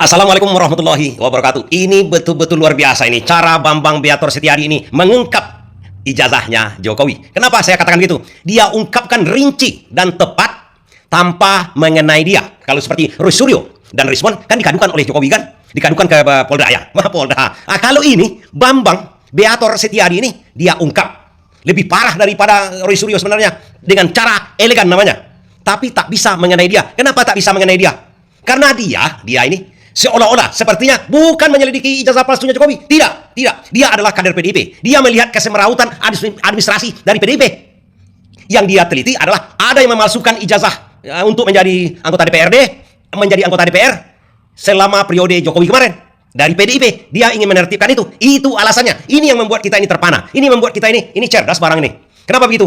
Assalamualaikum warahmatullahi wabarakatuh. Ini betul-betul luar biasa ini. Cara Bambang Beator Setiadi ini mengungkap ijazahnya Jokowi. Kenapa saya katakan gitu? Dia ungkapkan rinci dan tepat tanpa mengenai dia. Kalau seperti Roy Suryo dan Rismon kan dikadukan oleh Jokowi kan? Dikadukan ke Polda ya. Polda. Kalau ini Bambang Beator Setiadi ini dia ungkap lebih parah daripada Roy Suryo sebenarnya dengan cara elegan namanya. Tapi tak bisa mengenai dia. Kenapa tak bisa mengenai dia? Karena dia ini seolah-olah sepertinya bukan menyelidiki ijazah palsunya Jokowi. Tidak. Dia adalah kader PDIP. Dia melihat kesemerawutan administrasi dari PDIP. Yang dia teliti adalah ada yang memalsukan ijazah untuk menjadi anggota DPRD, menjadi anggota DPR selama periode Jokowi kemarin. Dari PDIP, dia ingin menertibkan itu. Itu alasannya. Ini yang membuat kita ini terpana. Ini membuat kita ini cerdas barang ini. Kenapa begitu?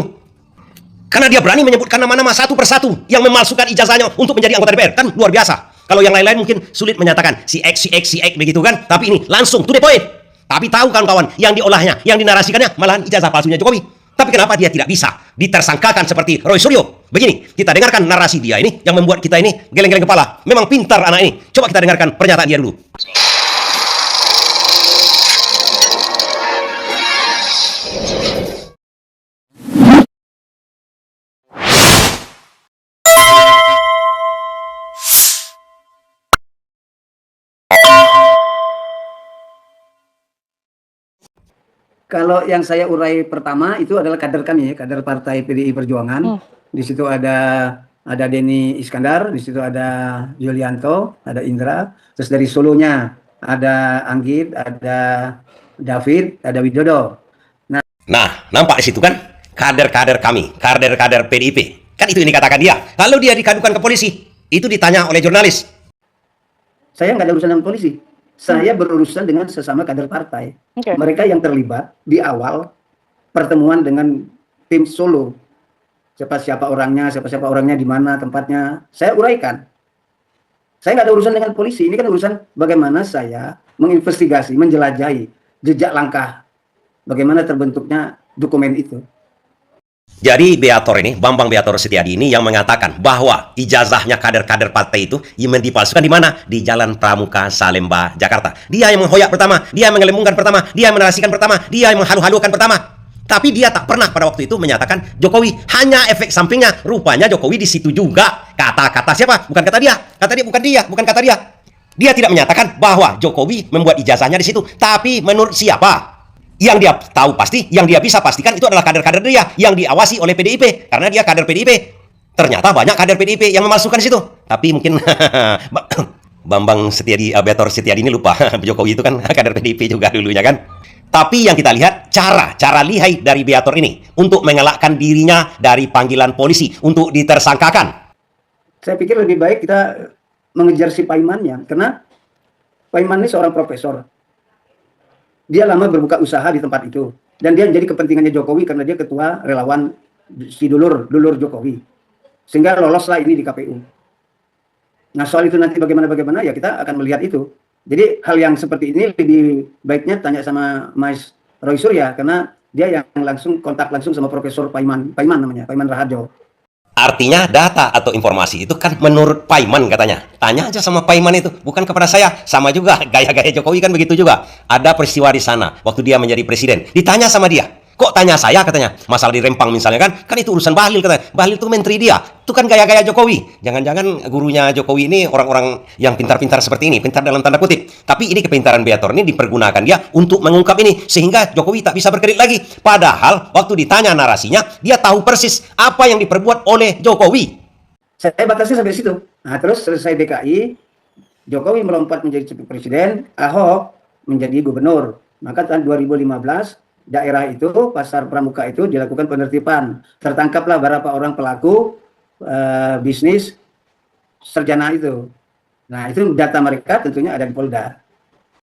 Karena dia berani menyebutkan nama-nama satu persatu yang memalsukan ijazahnya untuk menjadi anggota DPR. Kan luar biasa. Kalau yang lain-lain mungkin sulit menyatakan si X begitu kan. Tapi ini langsung to the point. Tapi tahu kawan-kawan, yang diolahnya, yang dinarasikannya malahan ijazah palsunya Jokowi. Tapi kenapa dia tidak bisa ditersangkakan seperti Roy Suryo? Begini, kita dengarkan narasi dia ini yang membuat kita ini geleng-geleng kepala. Memang pintar anak ini. Coba kita dengarkan pernyataan dia dulu. Kalau yang saya urai pertama itu adalah kader kami, kader Partai PDI Perjuangan. Di situ ada Denny Iskandar, di situ ada Yulianto, ada Indra. Terus dari Solonya ada Anggit, ada David, ada Widodo. Nah, nampak di situ kan kader-kader kami, kader-kader PDIP. Kan itu ini katakan dia. Lalu dia dikadukan ke polisi. Itu ditanya oleh jurnalis. Saya nggak ada urusan dengan polisi. Saya berurusan dengan sesama kader partai. Mereka yang terlibat di awal pertemuan dengan tim Solo. Siapa-siapa orangnya, di mana tempatnya. Saya uraikan. Saya nggak ada urusan dengan polisi. Ini kan urusan bagaimana saya menginvestigasi, menjelajahi jejak langkah. Bagaimana terbentuknya dokumen itu. Jadi Beator ini, Bambang Beator Setiadi ini yang mengatakan bahwa ijazahnya kader-kader partai itu yang dipalsukan di mana? Di Jalan Pramuka Salemba, Jakarta. Dia yang menghoyak pertama, dia yang mengelembungkan pertama, dia yang menarasikan pertama, dia yang menghalu-halukan pertama. Tapi dia tak pernah pada waktu itu menyatakan Jokowi, hanya efek sampingnya. Rupanya Jokowi di situ juga. Kata-kata siapa? Bukan kata dia. Kata dia bukan kata dia. Dia tidak menyatakan bahwa Jokowi membuat ijazahnya di situ. Tapi menurut siapa? Yang dia tahu pasti, yang dia bisa pastikan itu adalah kader-kader dia yang diawasi oleh PDIP. Karena dia kader PDIP. Ternyata banyak kader PDIP yang memalsukan di situ. Tapi mungkin Bambang Beator Setiadi ini lupa. Jokowi itu kan kader PDIP juga dulunya kan. Tapi yang kita lihat cara lihai dari Beator ini untuk mengelakkan dirinya dari panggilan polisi untuk ditersangkakan. Saya pikir lebih baik kita mengejar si Paimannya. Karena Paiman ini seorang profesor. Dia lama berbuka usaha di tempat itu. Dan dia menjadi kepentingannya Jokowi karena dia ketua relawan si dulur Jokowi. Sehingga loloslah ini di KPU. Nah soal itu nanti bagaimana ya kita akan melihat itu. Jadi hal yang seperti ini lebih baiknya tanya sama Mas Roy Surya. Karena dia yang kontak langsung sama Profesor Paiman namanya, Paiman Raharjo. Artinya data atau informasi itu kan menurut Paiman katanya. Tanya aja sama Paiman itu, bukan kepada saya. Sama juga gaya-gaya Jokowi kan begitu juga. Ada peristiwa di sana waktu dia menjadi presiden. Ditanya sama dia. Kok tanya saya katanya? Masalah di Rempang misalnya kan? Kan itu urusan Bahlil katanya. Bahlil itu menteri dia. Itu kan gaya-gaya Jokowi. Jangan-jangan gurunya Jokowi ini orang-orang yang pintar-pintar seperti ini. Pintar dalam tanda kutip. Tapi ini kepintaran Beator ini dipergunakan dia untuk mengungkap ini. Sehingga Jokowi tak bisa berkelit lagi. Padahal waktu ditanya narasinya, dia tahu persis apa yang diperbuat oleh Jokowi. Saya batasi sampai situ. Nah terus selesai DKI, Jokowi melompat menjadi presiden, Ahok menjadi gubernur. Maka tahun 2015, daerah itu, pasar Pramuka itu dilakukan penertiban. Tertangkaplah beberapa orang pelaku bisnis sarjana itu. Nah itu data mereka tentunya ada di Polda.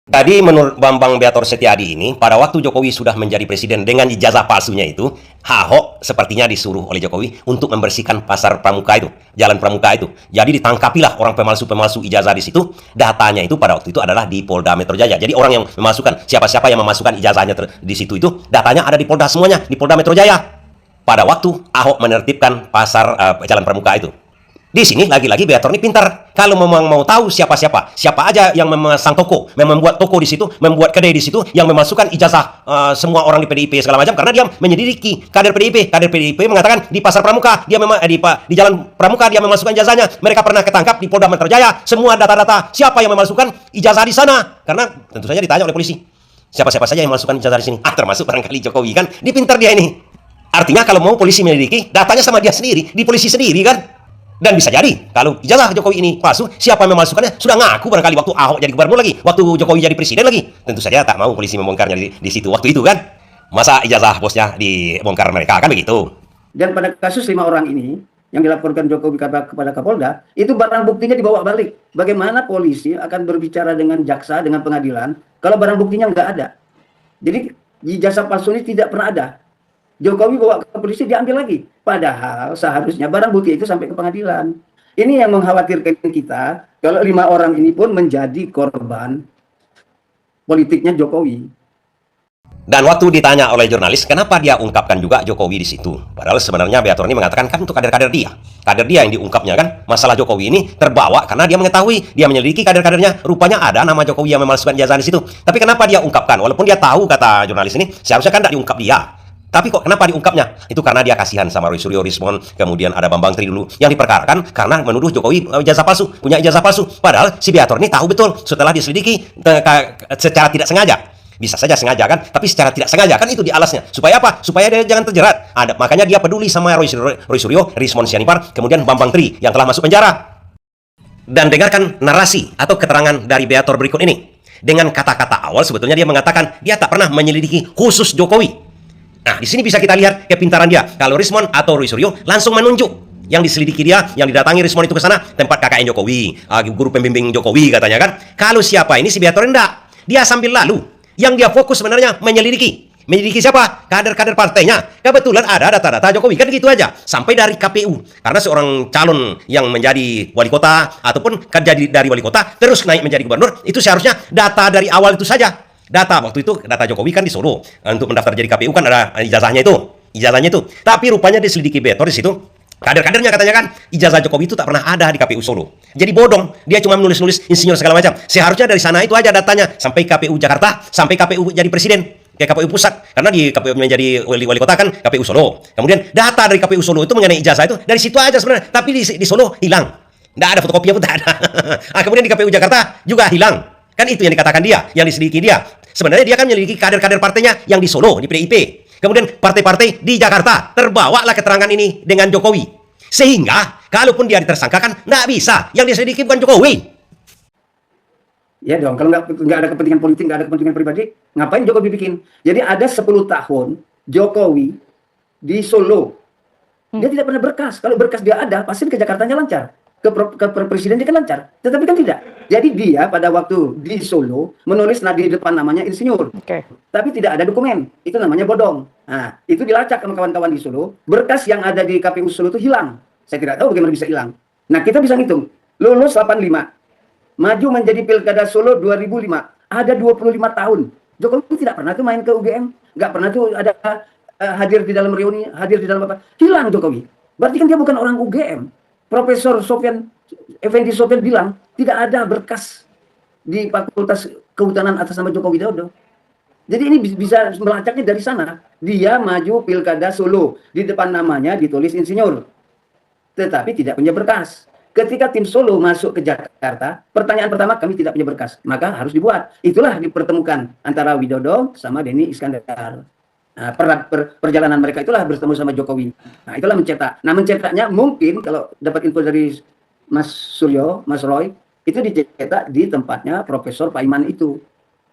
Tadi menurut Bambang Beator Setiadi ini, pada waktu Jokowi sudah menjadi presiden dengan ijazah palsunya itu, Ahok sepertinya disuruh oleh Jokowi untuk membersihkan pasar Pramuka itu, jalan Pramuka itu. Jadi ditangkapilah orang pemalsu ijazah di situ. Datanya itu pada waktu itu adalah di Polda Metro Jaya. Jadi orang yang memasukkan, siapa-siapa yang memasukkan ijazahnya di situ itu, datanya ada di Polda semuanya, di Polda Metro Jaya. Pada waktu Ahok menertibkan pasar jalan Pramuka itu. Di sini lagi-lagi Beator ini pintar. Kalau memang mau tahu siapa aja yang memasang toko, membuat toko di situ, membuat kedai di situ, yang memasukkan ijazah semua orang di PDIP segala macam, karena dia menyelidiki kader PDIP mengatakan di Pasar Pramuka dia memang di Jalan Pramuka dia memasukkan ijazahnya. Mereka pernah ketangkap di Polda Metro Jaya. Semua data-data siapa yang memasukkan ijazah di sana, karena tentu saja ditanya oleh polisi. Siapa-siapa saja yang memasukkan ijazah di sini? Termasuk barangkali Jokowi kan? Dia pintar dia ini. Artinya kalau mau polisi menyelidiki, datanya sama dia sendiri, di polisi sendiri kan? Dan bisa jadi, kalau ijazah Jokowi ini palsu, siapa yang memasukkannya sudah ngaku barangkali waktu Ahok jadi gubernur lagi, waktu Jokowi jadi presiden lagi. Tentu saja tak mau polisi membongkarnya di situ waktu itu kan. Masa ijazah bosnya dibongkar mereka, kan begitu. Dan pada kasus 5 orang ini, yang dilaporkan Jokowi kepada Kapolda, itu barang buktinya dibawa balik. Bagaimana polisi akan berbicara dengan jaksa, dengan pengadilan, kalau barang buktinya nggak ada. Jadi, ijazah palsu ini tidak pernah ada. Jokowi bawa ke polisi, diambil lagi. Padahal seharusnya barang bukti itu sampai ke pengadilan. Ini yang mengkhawatirkan kita, kalau 5 orang ini pun menjadi korban politiknya Jokowi. Dan waktu ditanya oleh jurnalis, kenapa dia ungkapkan juga Jokowi di situ? Padahal sebenarnya Beator ini mengatakan kan untuk kader-kader dia. Kader dia yang diungkapnya kan. Masalah Jokowi ini terbawa karena dia mengetahui, dia menyelidiki kader-kadernya. Rupanya ada nama Jokowi yang memasukkan ijazah di situ. Tapi kenapa dia ungkapkan? Walaupun dia tahu, kata jurnalis ini, seharusnya kan tidak diungkap dia. Tapi kok kenapa diungkapnya? Itu karena dia kasihan sama Roy Suryo, Rismon, kemudian ada Bambang Tri dulu yang diperkarakan karena menuduh Jokowi ijazah palsu, punya ijazah palsu. Padahal si Beator ini tahu betul setelah diselidiki secara tidak sengaja. Bisa saja sengaja kan, tapi secara tidak sengaja kan itu di alasnya. Supaya apa? Supaya dia jangan terjerat. Makanya dia peduli sama Roy Suryo, Rismon Sianipar, kemudian Bambang Tri yang telah masuk penjara. Dan dengarkan narasi atau keterangan dari Beator berikut ini. Dengan kata-kata awal sebetulnya dia mengatakan dia tak pernah menyelidiki khusus Jokowi. Nah, di sini bisa kita lihat kepintaran dia. Kalau Rismon atau Roy Suryo langsung menunjuk yang diselidiki dia, yang didatangi Rismon itu ke sana, tempat KKN Jokowi, guru pembimbing Jokowi katanya kan. Kalau siapa ini si Beator enggak. Dia sambil lalu. Yang dia fokus sebenarnya menyelidiki. Menyelidiki siapa? Kader-kader partainya. Kebetulan ada data-data Jokowi kan gitu aja. Sampai dari KPU. Karena seorang calon yang menjadi wali kota ataupun jadi dari wali kota terus naik menjadi gubernur, itu seharusnya data dari awal itu saja. Data waktu itu, data Jokowi kan di Solo. Untuk mendaftar jadi KPU kan ada ijazahnya itu. Tapi rupanya diselidiki Beator di situ. Kader-kadernya katanya kan, ijazah Jokowi itu tak pernah ada di KPU Solo. Jadi bodong. Dia cuma menulis-nulis insinyur segala macam. Seharusnya dari sana itu aja datanya. Sampai KPU Jakarta, sampai KPU jadi presiden. Kayak KPU pusat. Karena di KPU menjadi wali kota kan KPU Solo. Kemudian data dari KPU Solo itu mengenai ijazah itu dari situ aja sebenarnya. Tapi di Solo hilang. Nggak ada fotokopinya pun tak ada. Kemudian di KPU Jakarta juga hilang. Kan itu yang dikatakan dia, yang diselidiki dia. Sebenarnya dia kan menyelidiki kader-kader partainya yang di Solo, di PDIP. Kemudian partai-partai di Jakarta. Terbawalah keterangan ini dengan Jokowi. Sehingga, kalaupun dia ditersangkakan, nggak bisa. Yang diselidiki bukan Jokowi. Ya dong, kalau nggak ada kepentingan politik, nggak ada kepentingan pribadi, ngapain Jokowi bikin? Jadi ada 10 tahun Jokowi di Solo. Dia tidak pernah berkas. Kalau berkas dia ada, pasti ke Jakartanya lancar. Ke presiden dia kan lancar. Tetapi kan tidak. Jadi dia pada waktu di Solo menulis di depan namanya insinyur. Tapi tidak ada dokumen. Itu namanya bodong. Nah, itu dilacak sama kawan-kawan di Solo. Berkas yang ada di KPU Solo itu hilang. Saya tidak tahu bagaimana bisa hilang. Nah, kita bisa ngitung. Lulus 85. Maju menjadi Pilkada Solo 2005. Ada 25 tahun. Jokowi tidak pernah tuh main ke UGM. Nggak pernah tuh ada hadir di dalam reuni, hadir di dalam apa. Hilang Jokowi. Berarti kan dia bukan orang UGM. Profesor Effendi Sofyan bilang tidak ada berkas di Fakultas Kehutanan atas nama Joko Widodo. Jadi ini bisa melacaknya dari sana. Dia maju Pilkada Solo, di depan namanya ditulis insinyur, tetapi tidak punya berkas. Ketika tim Solo masuk ke Jakarta, pertanyaan pertama, kami tidak punya berkas, maka harus dibuat. Itulah dipertemukan antara Widodo sama Denny Iskandar. Nah, perjalanan mereka itulah bertemu sama Jokowi. Nah, itulah mencetak. Nah, mencetaknya mungkin kalau dapat info dari Mas Suryo, Mas Roy, itu dicetak di tempatnya Profesor Paiman itu.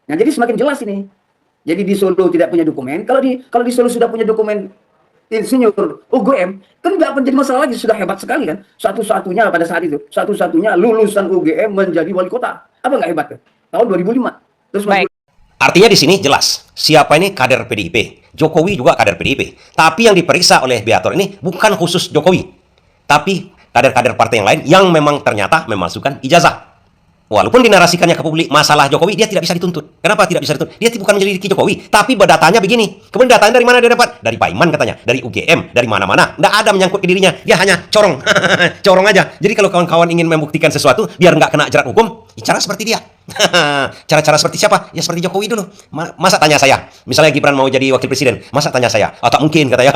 Nah, jadi semakin jelas ini. Jadi di Solo tidak punya dokumen. Kalau di Solo sudah punya dokumen insinyur UGM, kan nggak menjadi masalah lagi. Sudah hebat sekali kan. Satu-satunya pada saat itu, satu-satunya lulusan UGM menjadi wali kota. Apa nggak hebat tuh? Tahun 2005. Terus Artinya di sini jelas, siapa ini kader PDIP. Jokowi juga kader PDIP. Tapi yang diperiksa oleh Beator ini bukan khusus Jokowi. Tapi kader-kader partai yang lain yang memang ternyata memasukkan ijazah. Walaupun dinarasikannya ke publik masalah Jokowi, dia tidak bisa dituntut. Kenapa tidak bisa dituntut? Dia bukan menyelidiki Jokowi, tapi datanya begini. Kemudian datanya dari mana dia dapat? Dari Paiman katanya, dari UGM, dari mana-mana. Nggak ada menyangkut ke dirinya, dia hanya corong. Corong aja. Jadi kalau kawan-kawan ingin membuktikan sesuatu, biar nggak kena jerat hukum, cara seperti dia. Cara-cara seperti siapa? Ya seperti Jokowi dulu. Masa tanya saya, misalnya Gibran mau jadi wakil presiden, masa tanya saya? Oh, tak mungkin katanya.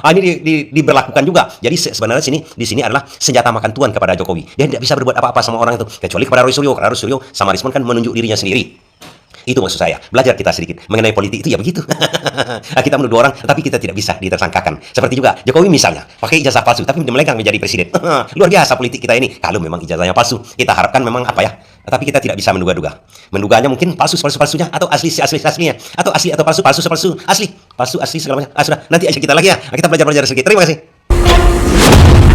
Ini diberlakukan juga. Jadi sebenarnya di sini adalah senjata makan tuan kepada Jokowi. Dia tidak bisa berbuat apa-apa sama orang itu, kecuali kepada Roy Suryo. Karena Roy Suryo sama Rismon kan menunjuk dirinya sendiri. Itu maksud saya. Belajar kita sedikit mengenai politik itu ya begitu. Kita menuduh orang, tapi kita tidak bisa ditersangkakan. Seperti juga Jokowi misalnya, pakai ijazah palsu, tapi melenggang menjadi presiden. Luar biasa politik kita ini. Kalau memang ijazahnya palsu, kita harapkan memang apa ya? Tapi kita tidak bisa menduga-duga. Menduganya mungkin palsunya, atau aslinya, atau asli atau palsu asli, segala macam. Sudah, nanti aja kita lagi ya. Kita belajar sedikit. Terima kasih.